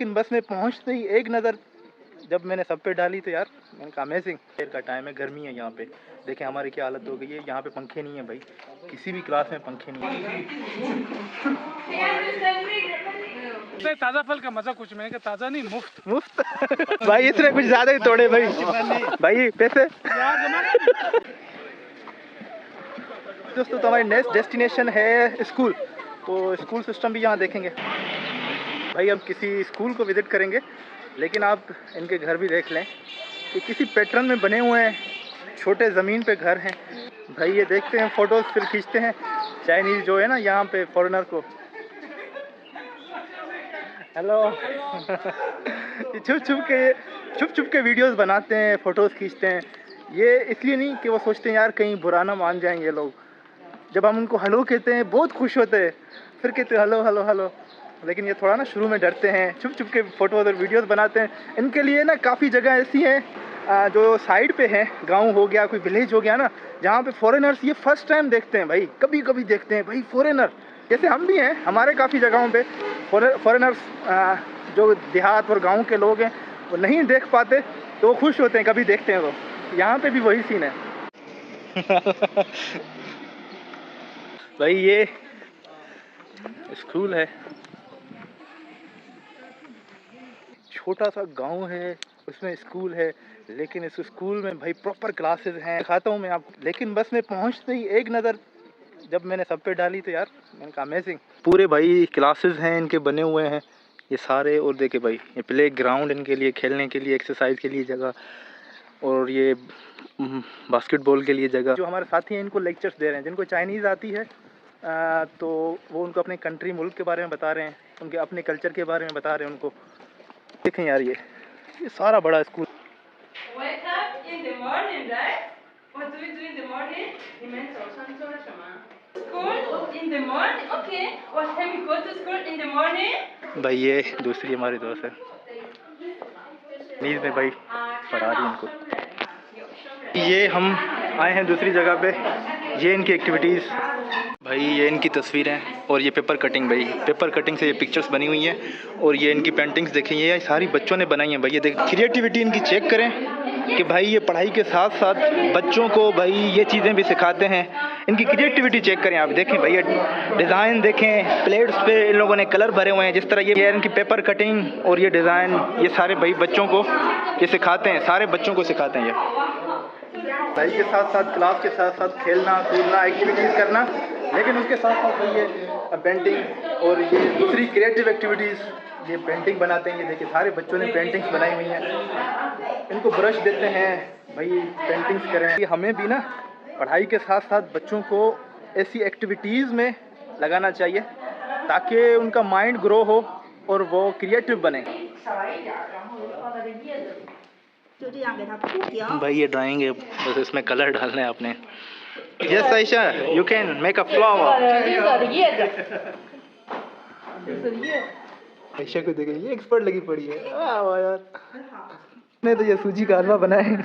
लेकिन बस में पहुंचते ही एक नज़र जब मैंने सब पे डाली तो यार मैंने कहा अमेजिंग। देर का टाइम है, गर्मी है यहाँ पे, देखें हमारी क्या हालत हो गई है। यहाँ पे पंखे नहीं है भाई, किसी भी क्लास में पंखे नहीं है। ताज़ा फल का मजा कुछ में, ताज़ा नहीं मुफ्त भाई इसने कुछ ज़्यादा ही तोड़े भाई। भाई पैसे दोस्तों, तो हमारी नेक्स्ट डेस्टिनेशन है स्कूल। तो स्कूल सिस्टम भी यहाँ देखेंगे भाई। अब किसी स्कूल को विज़िट करेंगे, लेकिन आप इनके घर भी देख लें कि किसी पैटर्न में बने हुए हैं, छोटे ज़मीन पे घर हैं भाई। ये देखते हैं फ़ोटोज़, फिर खींचते हैं। चाइनीज़ जो है ना यहाँ पे फॉरेनर को हेलो छुप छुप के वीडियोस बनाते हैं, फ़ोटोज़ खींचते हैं। ये इसलिए नहीं कि वो सोचते हैं यार कहीं बुरा ना मान जाएं ये लोग। जब हम उनको हेलो कहते हैं बहुत खुश होते हैं, फिर कहते हैं हेलो हेलो हेलो। लेकिन ये थोड़ा ना शुरू में डरते हैं, छुप छुप के फ़ोटोज़ और वीडियोस बनाते हैं। इनके लिए ना काफ़ी जगह ऐसी हैं जो साइड पे हैं, गांव हो गया, कोई विलेज हो गया ना, जहाँ पे फॉरेनर्स ये फर्स्ट टाइम देखते हैं भाई। कभी कभी देखते हैं भाई फॉरेनर, जैसे हम भी हैं। हमारे काफ़ी जगहों पे फॉरेनर्स जो देहात और गाँव के लोग हैं वो नहीं देख पाते, तो वो खुश होते हैं कभी देखते हैं। तो यहाँ पे भी वही सीन है भाई। ये स्कूल है, छोटा सा गांव है, उसमें स्कूल है, लेकिन इस स्कूल में भाई प्रॉपर क्लासेस हैं। दिखाता हूँ मैं आपको। लेकिन बस में पहुँचते ही एक नज़र जब मैंने सब पे डाली तो यार मैंने कहा अमेजिंग। पूरे भाई क्लासेस हैं इनके बने हुए हैं ये सारे। और देखे भाई ये प्ले ग्राउंड इनके लिए, खेलने के लिए, एक्सरसाइज के लिए जगह, और ये बास्केटबॉल के लिए जगह। जो हमारे साथी हैं इनको लेक्चर्स दे रहे हैं, जिनको चाइनीज़ आती है तो वो उनको अपने कंट्री मुल्क के बारे में बता रहे हैं, उनके अपने कल्चर के बारे में बता रहे हैं उनको। देखें यार ये सारा बड़ा स्कूल। भाई ये दूसरी हमारी दोस्त है, नींद में भाई पढ़ा रही उनको। ये हम आए हैं दूसरी जगह पे। ये इनकी एक्टिविटीज़ भाई, ये इनकी तस्वीरें और ये पेपर कटिंग भाई। पेपर कटिंग से ये पिक्चर्स बनी हुई हैं और ये इनकी पेंटिंग्स देखें, ये सारी बच्चों ने बनाई हैं भाई। ये देखें क्रिएटिविटी इनकी चेक करें कि भाई ये पढ़ाई के साथ साथ बच्चों को भाई ये चीज़ें भी सिखाते हैं। इनकी क्रिएटिविटी चेक करें आप, देखें भाई ये डिज़ाइन देखें, प्लेट्स पे इन लोगों ने कलर भरे हुए हैं। जिस तरह ये इनकी पेपर कटिंग और ये डिज़ाइन, ये सारे भाई बच्चों को ये सिखाते हैं, सारे बच्चों को सिखाते हैं ये भाई। के साथ साथ क्लास के साथ साथ खेलना कूदना, एक्टिविटीज़ करना, लेकिन उसके साथ साथ भाई ये पेंटिंग और ये दूसरी क्रिएटिव एक्टिविटीज़, ये पेंटिंग बनाते हैं। ये देखिए सारे बच्चों ने पेंटिंग्स बनाई हुई हैं। इनको ब्रश देते हैं भाई, पेंटिंग्स करें। हमें भी ना पढ़ाई के साथ साथ बच्चों को ऐसी एक्टिविटीज़ में लगाना चाहिए ताकि उनका माइंड ग्रो हो और वो क्रिएटिव बने। भाई ये ड्राइंग है, बस इसमें कलर डालना है आपने। Yes Ayesha, you can make a flower. Ayesha को देखें, ये एक्सपर्ट लगी पड़ी है। वाह यार, मैं तो ये सूजी का हलवा बनाए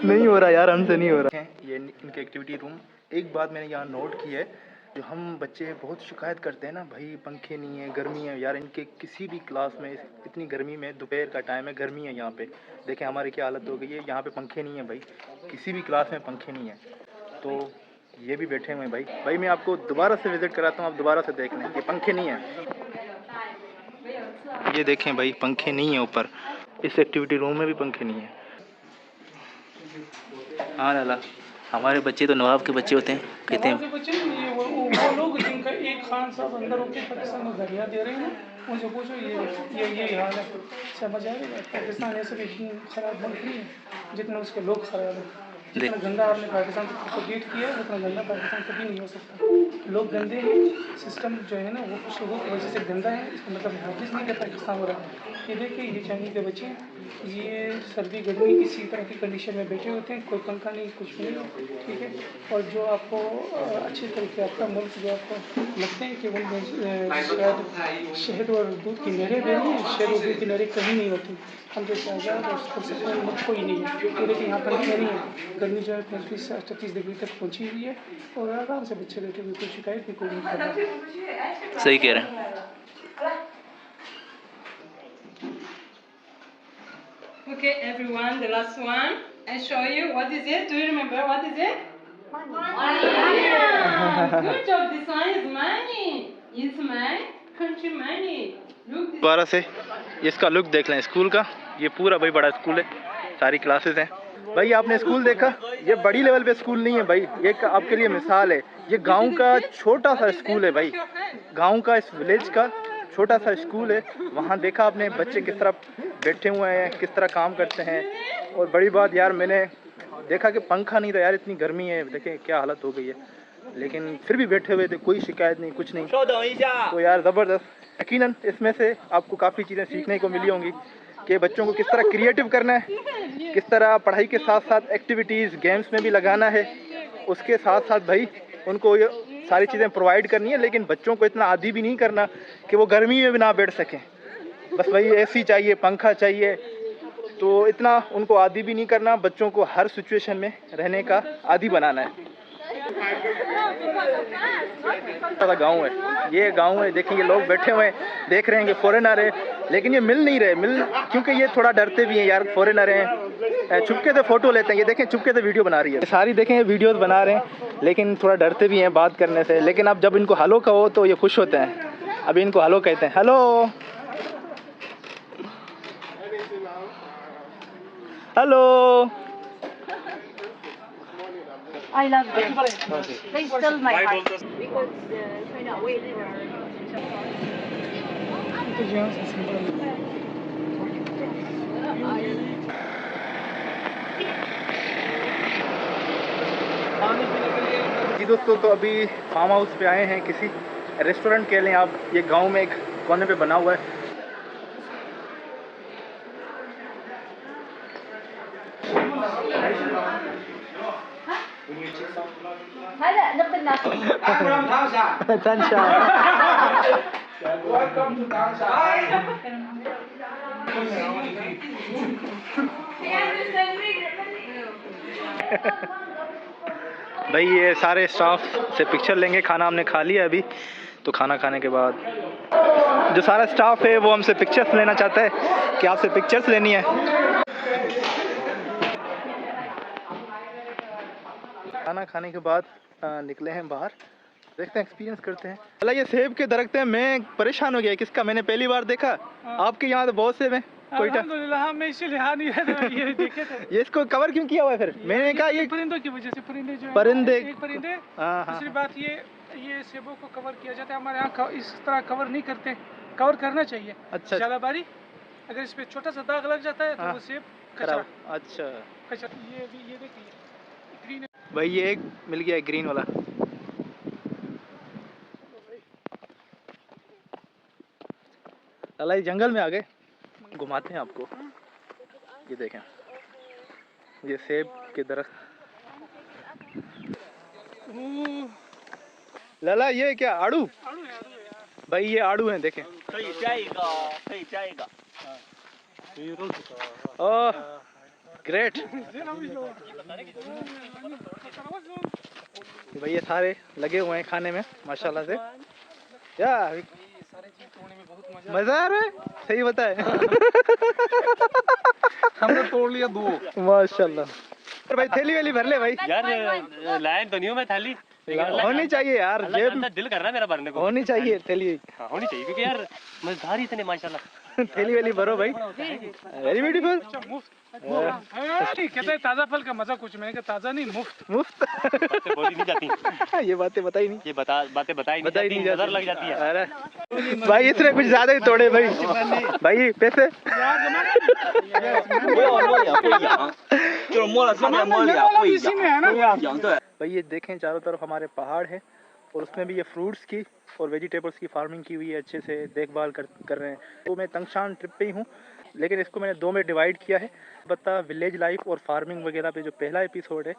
नहीं हो रहा यार, हमसे नहीं हो रहा। ये इनके एक्टिविटी रूम। एक बात मैंने यहाँ नोट की है, जो हम बच्चे बहुत शिकायत करते हैं ना भाई पंखे नहीं है, गर्मी है यार। इनके किसी भी क्लास में इतनी गर्मी में, दोपहर का टाइम है, गर्मी है यहाँ पे, देखें हमारी क्या हालत हो गई है। यहाँ पे पंखे नहीं है भाई, किसी भी क्लास में पंखे नहीं है। तो ये भी बैठे हुए हैं भाई। मैं आपको दोबारा से विज़िट कराता हूँ, आप दोबारा से देख लें। ये पंखे नहीं है, ये देखें भाई पंखे नहीं है ऊपर। इस एक्टिविटी रूम में भी पंखे नहीं है। हाँ लाला, हमारे बच्चे तो नवाब के बच्चे होते हैं, कहते हैं। बच्चे नहीं, वो लोग जिनका एक खान साहब अंदर होके पाकिस्तान में गालियाँ दे रहे हैं, उनसे पूछो ये हाल है। समझ आ रही है, पाकिस्तान ऐसे भी खराब मुल्क नहीं है जितना उसके लोग खराब हैं। जितना गंदा आपने पाकिस्तान को प्रोपोगेट किया है, उतना गंदा पाकिस्तान कभी नहीं हो सकता। लोग गंदे हैं, सिस्टम जो है ना वो कुछ लोगों की वजह से गंदा है। इसका मतलब हाफिज नहीं कर पाकिस्तान हो रहा है। ये देखिए ये चाइनीज़ के बच्चे, ये सर्दी गर्मी इसी तरह की कंडीशन में बैठे होते हैं, कोई पंखा नहीं, कुछ भी नहीं, ठीक है। और जो आपको अच्छे तरीके आपका मुल्क जो आपको लगते हैं कि उनमें शायद शहद और दूध की नहरें बह रही हैं, शहद और दूध की नहरें कहीं नहीं होती। हम जैसे आज़ाद और पुरसकून मुल्क कोई नहीं है। ये देखिए यहाँ पर नहीं है, गर्मी जो है 35-36 डिग्री तक पहुँची हुई है और आराम से बच्चे बैठे हुए, कोई शिकायत भी कोई नहीं कर रहा। सही कह रहे हैं। Okay, everyone, the last one. I show you. What is it? Do you remember what is it? Money. Good job. This one is money. It's my country money. Look. दोबारा से इसका लुक देख लें स्कूल का। ये पूरा भाई बड़ा स्कूल है, सारी क्लासेस हैं। भाई आपने स्कूल देखा, ये बड़ी लेवल पे स्कूल नहीं है भाई, ये आपके लिए मिसाल है। ये गांव का छोटा सा स्कूल है भाई, गांव का इस विलेज का छोटा सा स्कूल है। वहाँ देखा आपने बच्चे किस तरह बैठे हुए हैं, किस तरह काम करते हैं। और बड़ी बात यार, मैंने देखा कि पंखा नहीं था यार, इतनी गर्मी है, देखें क्या हालत हो गई है, लेकिन फिर भी बैठे हुए थे, कोई शिकायत नहीं, कुछ नहीं। तो यार ज़बरदस्त। यकीनन इसमें से आपको काफ़ी चीज़ें सीखने को मिली होंगी कि बच्चों को किस तरह क्रिएटिव करना है, किस तरह पढ़ाई के साथ साथ एक्टिविटीज़ गेम्स में भी लगाना है। उसके साथ साथ भाई उनको ये सारी चीज़ें प्रोवाइड करनी है, लेकिन बच्चों को इतना आदी भी नहीं करना कि वो गर्मी में भी ना बैठ सकें। बस भाई एसी चाहिए, पंखा चाहिए, तो इतना उनको आदी भी नहीं करना, बच्चों को हर सिचुएशन में रहने का आदी बनाना है। गाँव है, ये गांव है, देखेंगे लोग बैठे हुए हैं, देख रहे हैं कि फॉरेनर है, लेकिन ये मिल नहीं रहे, क्योंकि ये थोड़ा डरते भी हैं यार, फॉरेनर हैं, चुपके से फोटो लेते हैं। ये देखें चुपके से वीडियो बना रही है, सारी देखें वीडियोस बना रहे हैं, लेकिन थोड़ा डरते भी हैं बात करने से। लेकिन अब जब इनको हेलो कहो तो ये खुश होते हैं। अभी इनको हेलो कहते हैं, hello hello. I love them. They still my heart because China wait for. जी दोस्तों, तो अभी फार्म हाउस पे आए हैं, किसी रेस्टोरेंट कह लें आप, ये गांव में एक कोने पे बना हुआ है। भाई ये सारे स्टाफ से पिक्चर लेंगे, खाना हमने खा लिया अभी, तो खाना खाने के बाद जो सारा स्टाफ है वो हमसे पिक्चर्स लेना चाहता है कि आपसे पिक्चर्स लेनी है। खाना खाने के बाद निकले हैं बाहर, देखते हैं, एक्सपीरियंस करते हैं। अल्लाह, ये सेब के दरख्त हैं, मैं परेशान हो गया किसका, मैंने पहली बार देखा। आपके यहाँ तो बहुत सेब हैं। अल्हम्दुलिल्लाह, मैं इसीलिए हाँ नहीं है, ये देखे थे। ये इसको कवर क्यों किया हुआ है फिर? मैंने कहा ये परिंदों की वजह से, परिंदे जो परिंदे, एक परिंदे। हाँ। दूसरी बात ये सेबों को कवर किया जाता है, हमारे यहाँ इस तरह कवर नहीं करते, कवर करना चाहिए। अच्छा, झालाबारी, अगर इस पे छोटा सा दाग लग जाता है तो वो सेब कचरा। अच्छा, कचरा। ये देखिए ग्रीन है भाई, ये एक मिल गया है ग्रीन वाला। अल्लाह, जंगल में आ गए, घुमाते हैं आपको। ये देखें, ये सेब के दरख्त। लाला, ये क्या आड़ू? भाई ये आड़ू हैं, देखें। Oh great. भाई ये सारे लगे हुए हैं खाने में माशाल्लाह से। यार मजा आ रहा है, सही बताए। हमने तोड़ लिया 2 माशाल्लाह। भाई थैली वाली भर ले भाई। यार लाइन तो नहीं हूँ मैं थाली, होनी चाहिए यार, जेब दिल कर रहा है मेरा भरने को। होनी चाहिए थैली। हाँ, होनी चाहिए, क्योंकि यार मजेदार ही थे माशाल्लाह। थैली वाली भरो भाई, वेरी ब्यूटीफुल। कहते हैं ताज़ा फल का मजा कुछ, मैंने कहा ताज़ा नहीं, मुफ्त। बातें बोली नहीं जाती, ये बातें बताई नहीं, ये बातें बताई नहीं जाती, नजर लग जाती है। अरे भाई इसने कुछ ज्यादा ही तोड़े भाई। भाई पैसे भाई ये देखें, चारों तरफ हमारे पहाड़ है और उसमें भी ये फ्रूट्स की और वेजिटेबल्स की फार्मिंग की हुई है, अच्छे से देखभाल कर रहे हैं। तो मैं तंगशान ट्रिप पे ही हूँ, लेकिन इसको मैंने 2 में डिवाइड किया है। बता विलेज लाइफ और फार्मिंग वगैरह पे जो पहला एपिसोड है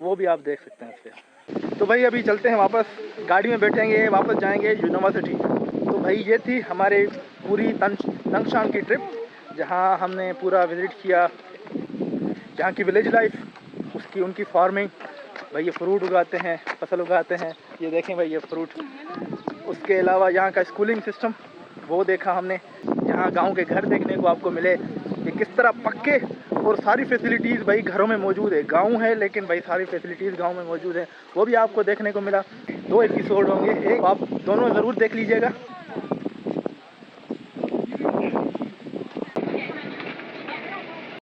वो भी आप देख सकते हैं इस पर। तो भाई अभी चलते हैं वापस, गाड़ी में बैठेंगे, वापस जाएंगे यूनिवर्सिटी। तो भाई ये थी हमारी पूरी तंगशान की ट्रिप, जहाँ हमने पूरा विज़िट किया, जहाँ की विलेज लाइफ, उसकी उनकी फार्मिंग। भाई ये फ्रूट उगाते हैं, फसल उगाते हैं, ये देखें भाई ये फ्रूट। उसके अलावा यहाँ का स्कूलिंग सिस्टम वो देखा हमने, यहाँ गांव के घर देखने को आपको मिले, कि किस तरह पक्के और सारी फैसिलिटीज़ भाई घरों में मौजूद है। गांव है लेकिन भाई सारी फैसिलिटीज़ गांव में मौजूद है, वो भी आपको देखने को मिला। 2 एपिसोड होंगे, एक आप दोनों ज़रूर देख लीजिएगा।